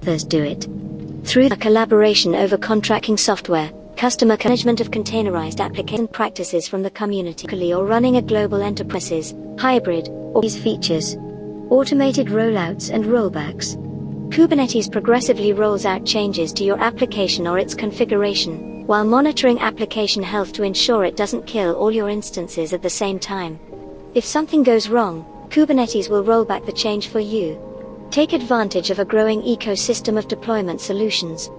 others do it. Through a collaboration over contracting software, customer management of containerized application practices from the community, or running a global enterprises, hybrid, or these features. Automated rollouts and rollbacks. Kubernetes progressively rolls out changes to your application or its configuration, while monitoring application health to ensure it doesn't kill all your instances at the same time. If something goes wrong, Kubernetes will roll back the change for you. Take advantage of a growing ecosystem of deployment solutions.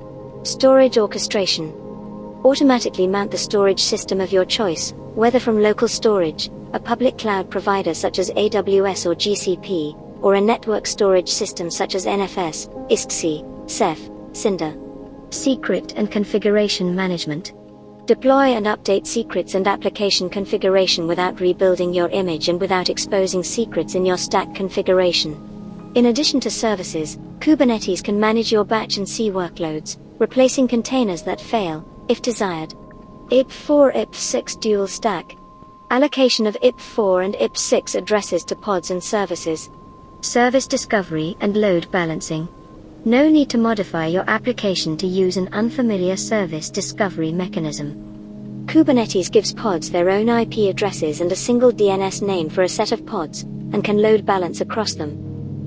Storage orchestration. Automatically mount the storage system of your choice, whether from local storage, a public cloud provider such as AWS or GCP, or a network storage system such as NFS, ISC, Ceph, Cinder. Secret and configuration management. Deploy and update secrets and application configuration without rebuilding your image and without exposing secrets in your stack configuration. In addition to services, Kubernetes can manage your batch and C workloads, replacing containers that fail, if desired. IP4 IP6 dual stack. Allocation of IP4 and IP6 addresses to pods and services. Service discovery and load balancing. No need to modify your application to use an unfamiliar service discovery mechanism. Kubernetes gives pods their own IP addresses and a single DNS name for a set of pods, and can load balance across them.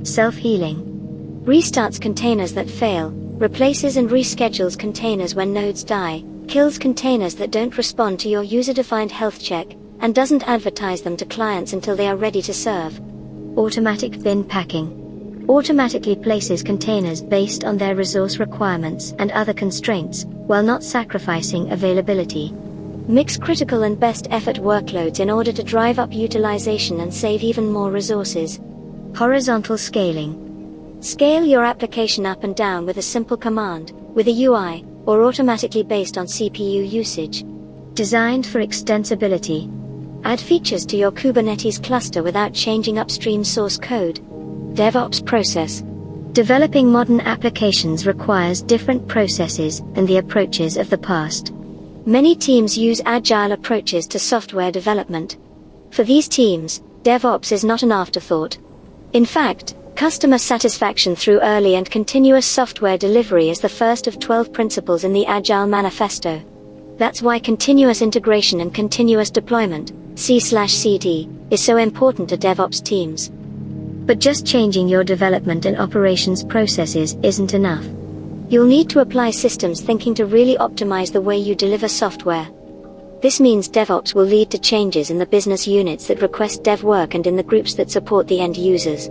Self-healing. Restarts containers that fail, replaces and reschedules containers when nodes die, kills containers that don't respond to your user-defined health check, and doesn't advertise them to clients until they are ready to serve. Automatic bin packing. Automatically places containers based on their resource requirements and other constraints, while not sacrificing availability. Mix critical and best effort workloads in order to drive up utilization and save even more resources. Horizontal scaling. Scale your application up and down with a simple command, with a UI, or automatically based on CPU usage. Designed for extensibility. Add features to your Kubernetes cluster without changing upstream source code. DevOps process. Developing modern applications requires different processes than the approaches of the past. Many teams use agile approaches to software development. For these teams, DevOps is not an afterthought. In fact, customer satisfaction through early and continuous software delivery is the first of 12 principles in the Agile Manifesto. That's why continuous integration and continuous deployment, C/CD, is so important to DevOps teams. But just changing your development and operations processes isn't enough. You'll need to apply systems thinking to really optimize the way you deliver software. This means DevOps will lead to changes in the business units that request dev work and in the groups that support the end users.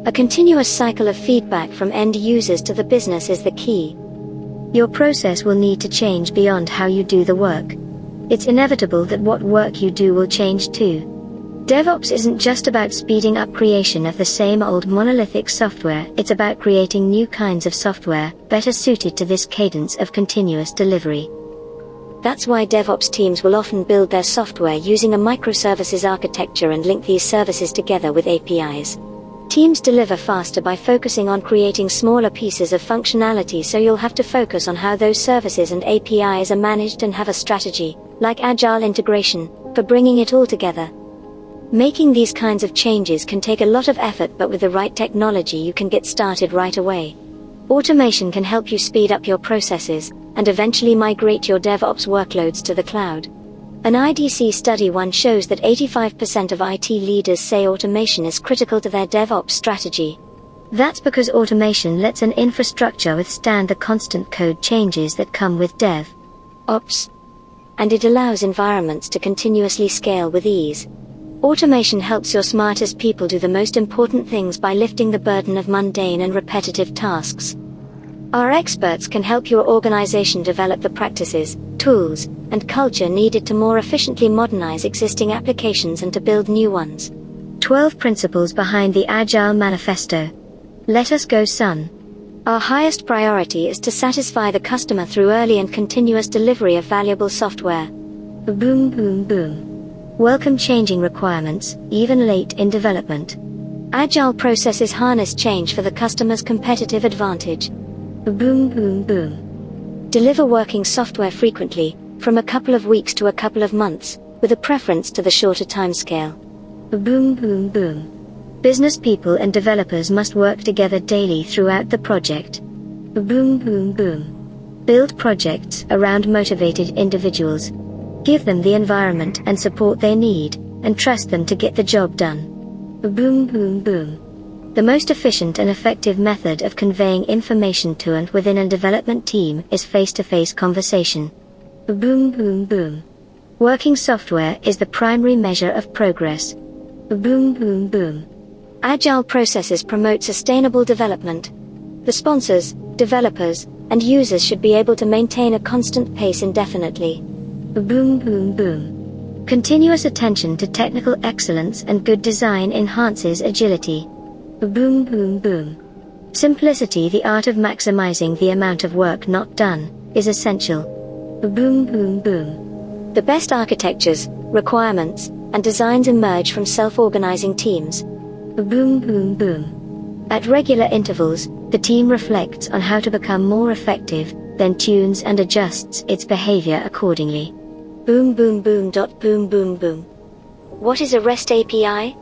A continuous cycle of feedback from end users to the business is the key. Your process will need to change beyond how you do the work. It's inevitable that what work you do will change too. DevOps isn't just about speeding up creation of the same old monolithic software, it's about creating new kinds of software, better suited to this cadence of continuous delivery. That's why DevOps teams will often build their software using a microservices architecture and link these services together with APIs. Teams deliver faster by focusing on creating smaller pieces of functionality, so you'll have to focus on how those services and APIs are managed and have a strategy, like agile integration, for bringing it all together. Making these kinds of changes can take a lot of effort, but with the right technology you can get started right away. Automation can help you speed up your processes, and eventually migrate your DevOps workloads to the cloud. An IDC study once shows that 85% of IT leaders say automation is critical to their DevOps strategy. That's because automation lets an infrastructure withstand the constant code changes that come with DevOps. And it allows environments to continuously scale with ease. Automation helps your smartest people do the most important things by lifting the burden of mundane and repetitive tasks. Our experts can help your organization develop the practices, tools, and culture needed to more efficiently modernize existing applications and to build new ones. 12 principles behind the Agile Manifesto. Let us go, son. Our highest priority is to satisfy the customer through early and continuous delivery of valuable software. Boom, boom, boom. Welcome changing requirements, even late in development. Agile processes harness change for the customer's competitive advantage. Boom, boom, boom. Deliver working software frequently, from a couple of weeks to a couple of months, with a preference to the shorter timescale. Boom, boom, boom. Business people and developers must work together daily throughout the project. Boom, boom, boom. Build projects around motivated individuals. Give them the environment and support they need, and trust them to get the job done. Boom, boom, boom. The most efficient and effective method of conveying information to and within a development team is face-to-face conversation. Boom, boom, boom. Working software is the primary measure of progress. Boom, boom, boom. Agile processes promote sustainable development. The sponsors, developers, and users should be able to maintain a constant pace indefinitely. Boom, boom, boom. Continuous attention to technical excellence and good design enhances agility. Boom, boom, boom. Simplicity, the art of maximizing the amount of work not done, is essential. Boom, boom, boom. The best architectures, requirements, and designs emerge from self-organizing teams. Boom, boom, boom. At regular intervals, the team reflects on how to become more effective, then tunes and adjusts its behavior accordingly. Boom, boom, boom. Boom, boom, boom. What is a REST API?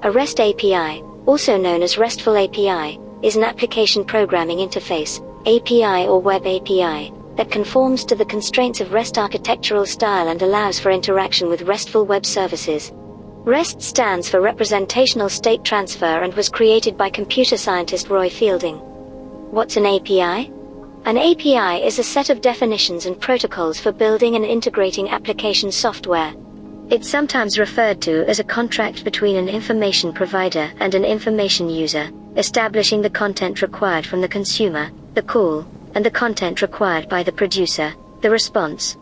A REST API, also known as RESTful API, is an application programming interface, API or web API, that conforms to the constraints of REST architectural style and allows for interaction with RESTful web services. REST stands for Representational State Transfer and was created by computer scientist Roy Fielding. What's an API? An API is a set of definitions and protocols for building and integrating application software. It's sometimes referred to as a contract between an information provider and an information user, establishing the content required from the consumer, the call, and the content required by the producer, the response.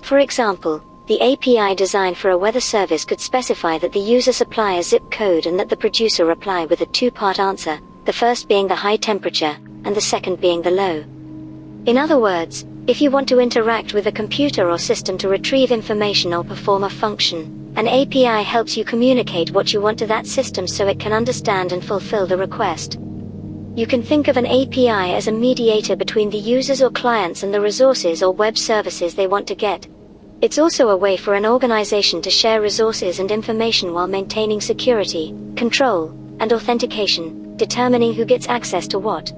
For example, the API designed for a weather service could specify that the user supply a zip code and that the producer reply with a two-part answer, the first being the high temperature, and the second being the low. In other words, if you want to interact with a computer or system to retrieve information or perform a function, an API helps you communicate what you want to that system so it can understand and fulfill the request. You can think of an API as a mediator between the users or clients and the resources or web services they want to get. It's also a way for an organization to share resources and information while maintaining security, control, and authentication, determining who gets access to what.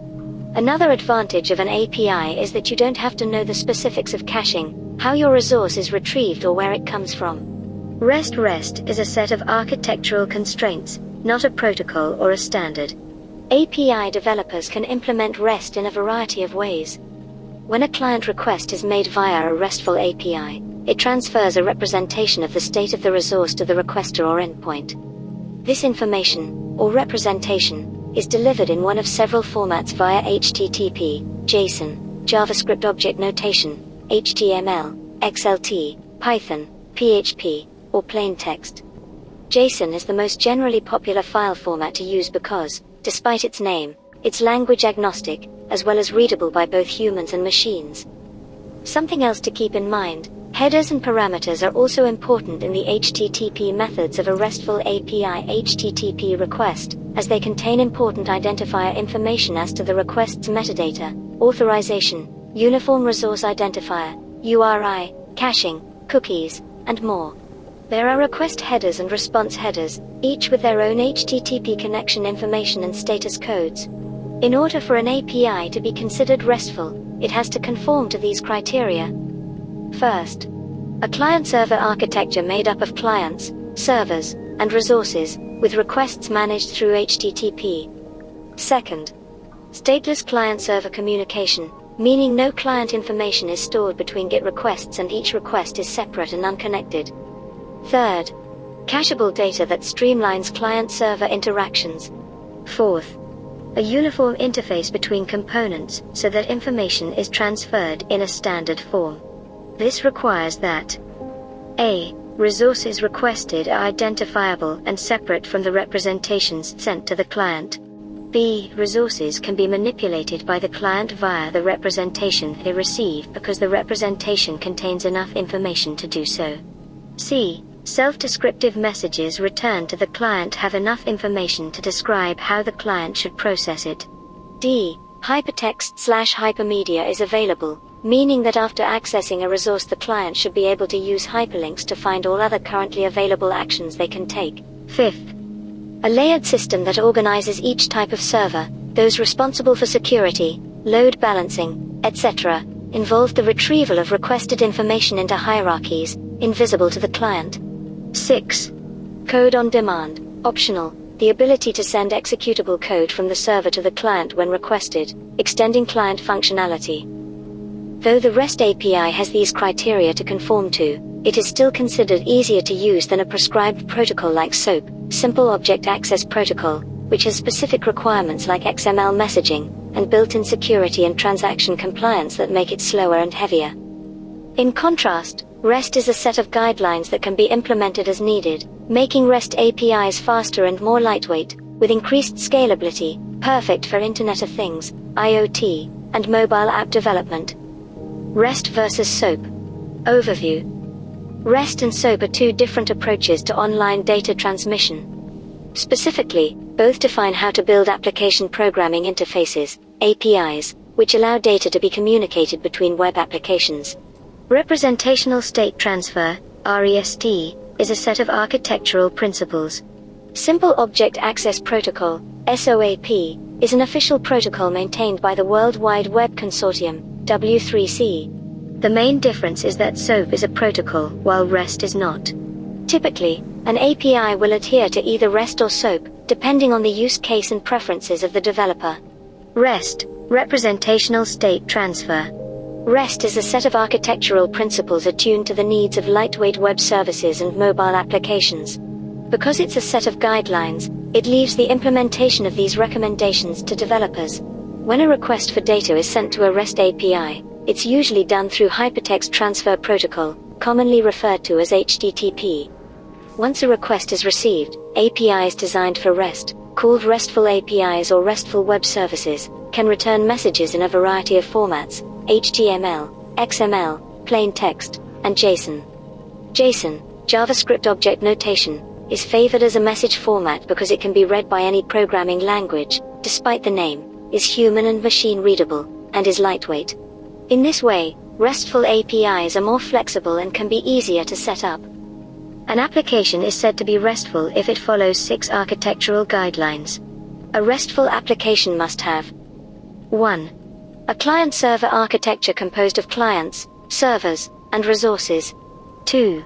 Another advantage of an API is that you don't have to know the specifics of caching, how your resource is retrieved or where it comes from. REST is a set of architectural constraints, not a protocol or a standard. API developers can implement REST in a variety of ways. When a client request is made via a RESTful API, it transfers a representation of the state of the resource to the requester or endpoint. This information, or representation, is delivered in one of several formats via HTTP, JSON, JavaScript Object Notation, HTML, XLT, Python, PHP, or plain text. JSON is the most generally popular file format to use because, despite its name, it's language agnostic, as well as readable by both humans and machines. Something else to keep in mind, headers and parameters are also important in the HTTP methods of a RESTful API HTTP request, as they contain important identifier information as to the request's metadata, authorization, uniform resource identifier, URI, caching, cookies, and more. There are request headers and response headers, each with their own HTTP connection information and status codes. In order for an API to be considered RESTful, it has to conform to these criteria. First, a client-server architecture made up of clients, servers, and resources, with requests managed through HTTP. Second, stateless client-server communication, meaning no client information is stored between GET requests and each request is separate and unconnected. Third, cacheable data that streamlines client-server interactions. Fourth, a uniform interface between components so that information is transferred in a standard form. This requires that a. Resources requested are identifiable and separate from the representations sent to the client. b. Resources can be manipulated by the client via the representation they receive because the representation contains enough information to do so. c. Self-descriptive messages returned to the client have enough information to describe how the client should process it. d. Hypertext/hypermedia is available, meaning that after accessing a resource the client should be able to use hyperlinks to find all other currently available actions they can take. Fifth, a layered system that organizes each type of server, those responsible for security, load balancing, etc., involved the retrieval of requested information into hierarchies, invisible to the client. 6. Code on demand, optional, the ability to send executable code from the server to the client when requested, extending client functionality. Though the REST API has these criteria to conform to, it is still considered easier to use than a prescribed protocol like SOAP, Simple Object Access Protocol, which has specific requirements like XML messaging, and built-in security and transaction compliance that make it slower and heavier. In contrast, REST is a set of guidelines that can be implemented as needed, making REST APIs faster and more lightweight, with increased scalability, perfect for Internet of Things, IoT, and mobile app development. REST versus SOAP. Overview. REST and SOAP are two different approaches to online data transmission. Specifically, both define how to build application programming interfaces, APIs, which allow data to be communicated between web applications. Representational State Transfer, REST, is a set of architectural principles. Simple Object Access Protocol, SOAP, is an official protocol maintained by the World Wide Web Consortium, W3C. The main difference is that SOAP is a protocol, while REST is not. Typically, an API will adhere to either REST or SOAP, depending on the use case and preferences of the developer. REST, Representational State Transfer. REST is a set of architectural principles attuned to the needs of lightweight web services and mobile applications. Because it's a set of guidelines, it leaves the implementation of these recommendations to developers. When a request for data is sent to a REST API, it's usually done through Hypertext Transfer Protocol, commonly referred to as HTTP. Once a request is received, APIs designed for REST, called RESTful APIs or RESTful Web Services, can return messages in a variety of formats: HTML, XML, plain text, and JSON. JSON, JavaScript Object Notation, is favored as a message format because it can be read by any programming language, despite the name, is human and machine readable, and is lightweight. In this way, RESTful APIs are more flexible and can be easier to set up. An application is said to be RESTful if it follows 6 architectural guidelines. A RESTful application must have 1. A client-server architecture composed of clients, servers, and resources. 2.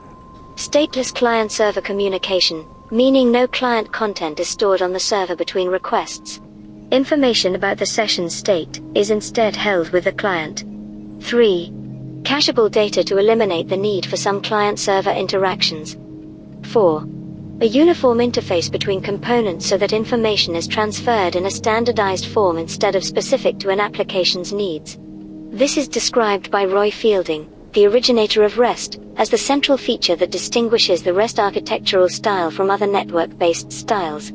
Stateless client-server communication, meaning no client content is stored on the server between requests. Information about the session's state is instead held with the client. 3. Cacheable data to eliminate the need for some client-server interactions. 4. A uniform interface between components so that information is transferred in a standardized form instead of specific to an application's needs. This is described by Roy Fielding, the originator of REST, as the central feature that distinguishes the REST architectural style from other network-based styles.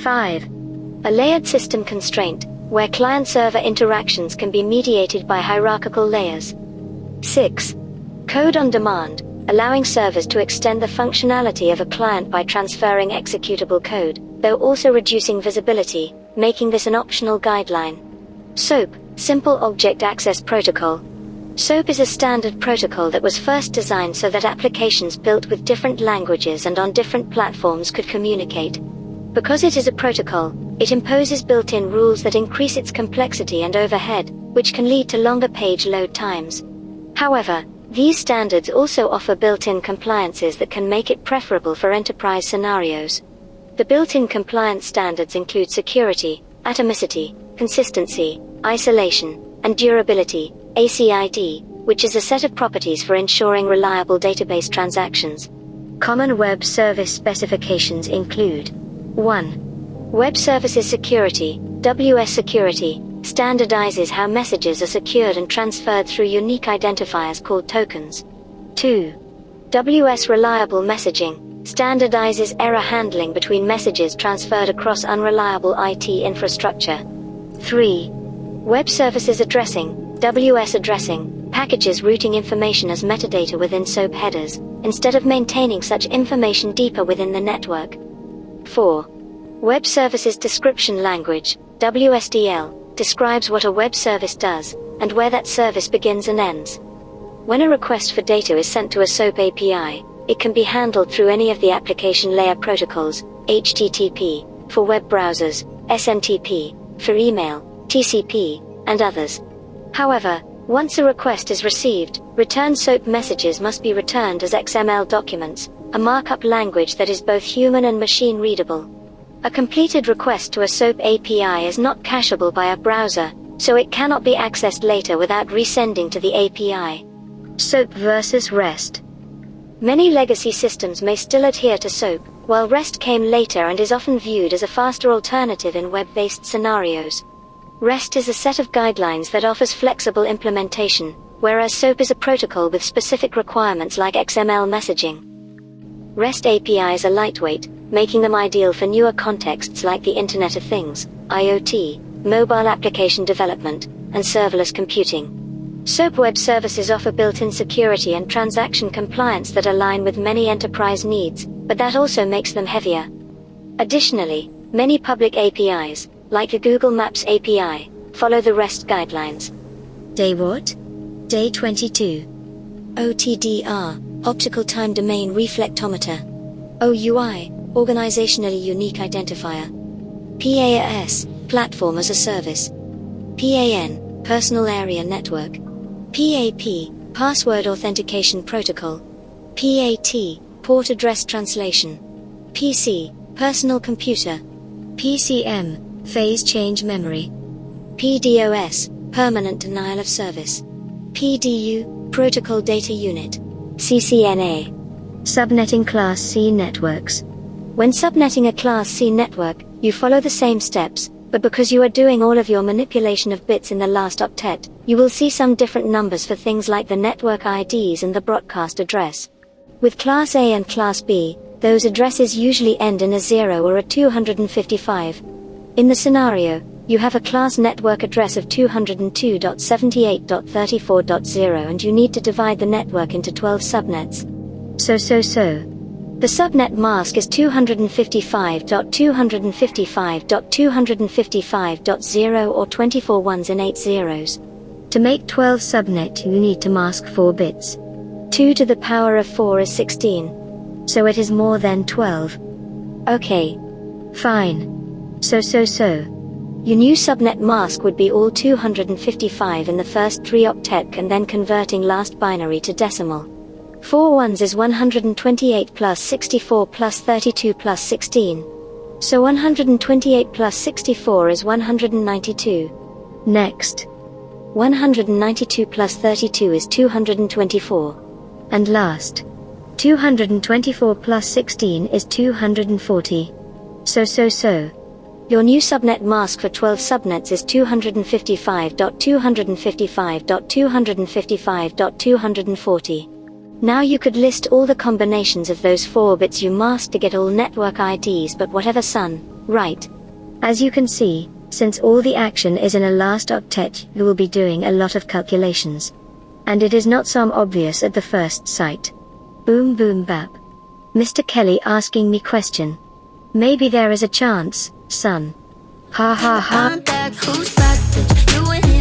5. A layered system constraint, where client-server interactions can be mediated by hierarchical layers. 6. Code on demand, allowing servers to extend the functionality of a client by transferring executable code, though also reducing visibility, making this an optional guideline. SOAP, Simple Object Access Protocol. SOAP is a standard protocol that was first designed so that applications built with different languages and on different platforms could communicate. Because it is a protocol, it imposes built-in rules that increase its complexity and overhead, which can lead to longer page load times. However, these standards also offer built-in compliances that can make it preferable for enterprise scenarios. The built-in compliance standards include security, atomicity, consistency, isolation, and durability, ACID, which is a set of properties for ensuring reliable database transactions. Common web service specifications include 1. Web Services Security, WS Security, standardizes how messages are secured and transferred through unique identifiers called tokens. 2. WS Reliable Messaging, standardizes error handling between messages transferred across unreliable IT infrastructure. 3. Web Services Addressing, WS Addressing, packages routing information as metadata within SOAP headers, instead of maintaining such information deeper within the network. 4. Web Services Description Language, WSDL, describes what a web service does, and where that service begins and ends. When a request for data is sent to a SOAP API, it can be handled through any of the application layer protocols: HTTP, for web browsers, SMTP, for email, TCP, and others. However, once a request is received, return SOAP messages must be returned as XML documents, a markup language that is both human and machine readable. A completed request to a SOAP API is not cacheable by a browser, so it cannot be accessed later without resending to the API. SOAP versus REST. Many legacy systems may still adhere to SOAP, while REST came later and is often viewed as a faster alternative in web-based scenarios. REST is a set of guidelines that offers flexible implementation, whereas SOAP is a protocol with specific requirements like XML messaging. REST APIs are lightweight, making them ideal for newer contexts like the Internet of Things, IoT, mobile application development, and serverless computing. SOAP web services offer built-in security and transaction compliance that align with many enterprise needs, but that also makes them heavier. Additionally, many public APIs, like the Google Maps API, follow the REST guidelines. Day what? Day 22. OTDR, Optical Time Domain Reflectometer. OUI, Organizationally Unique Identifier. PaaS, Platform as a Service. PAN, Personal Area Network. PAP, Password Authentication Protocol. PAT, Port Address Translation. PC, Personal Computer. PCM, Phase Change Memory. PDoS, Permanent Denial of Service. PDU, Protocol Data Unit. CCNA, Subnetting Class C networks. When subnetting a Class C network, you follow the same steps, but because you are doing all of your manipulation of bits in the last octet, you will see some different numbers for things like the network IDs and the broadcast address. With Class A and Class B, those addresses usually end in a 0 or a 255. In the scenario, you have a class network address of 202.78.34.0 and you need to divide the network into 12 subnets. So. The subnet mask is 255.255.255.0 or 24 ones and 8 zeros. To make 12 subnet you need to mask 4 bits. 2 to the power of 4 is 16. So it is more than 12. Okay. Fine. So. Your new subnet mask would be all 255 in the first 3 octet and then converting last binary to decimal. 4 ones is 128 plus 64 plus 32 plus 16. So 128 plus 64 is 192. Next. 192 plus 32 is 224. And last. 224 plus 16 is 240. So. Your new subnet mask for 12 subnets is 255.255.255.240. Now you could list all the combinations of those 4 bits you masked to get all network IDs but whatever son, right? As you can see, since all the action is in a last octet, you will be doing a lot of calculations. And it is not some obvious at the first sight. Boom boom bap. Mr. Kelly asking me question. Maybe there is a chance, son. Ha ha ha. I'm back, who's back, bitch? You and him.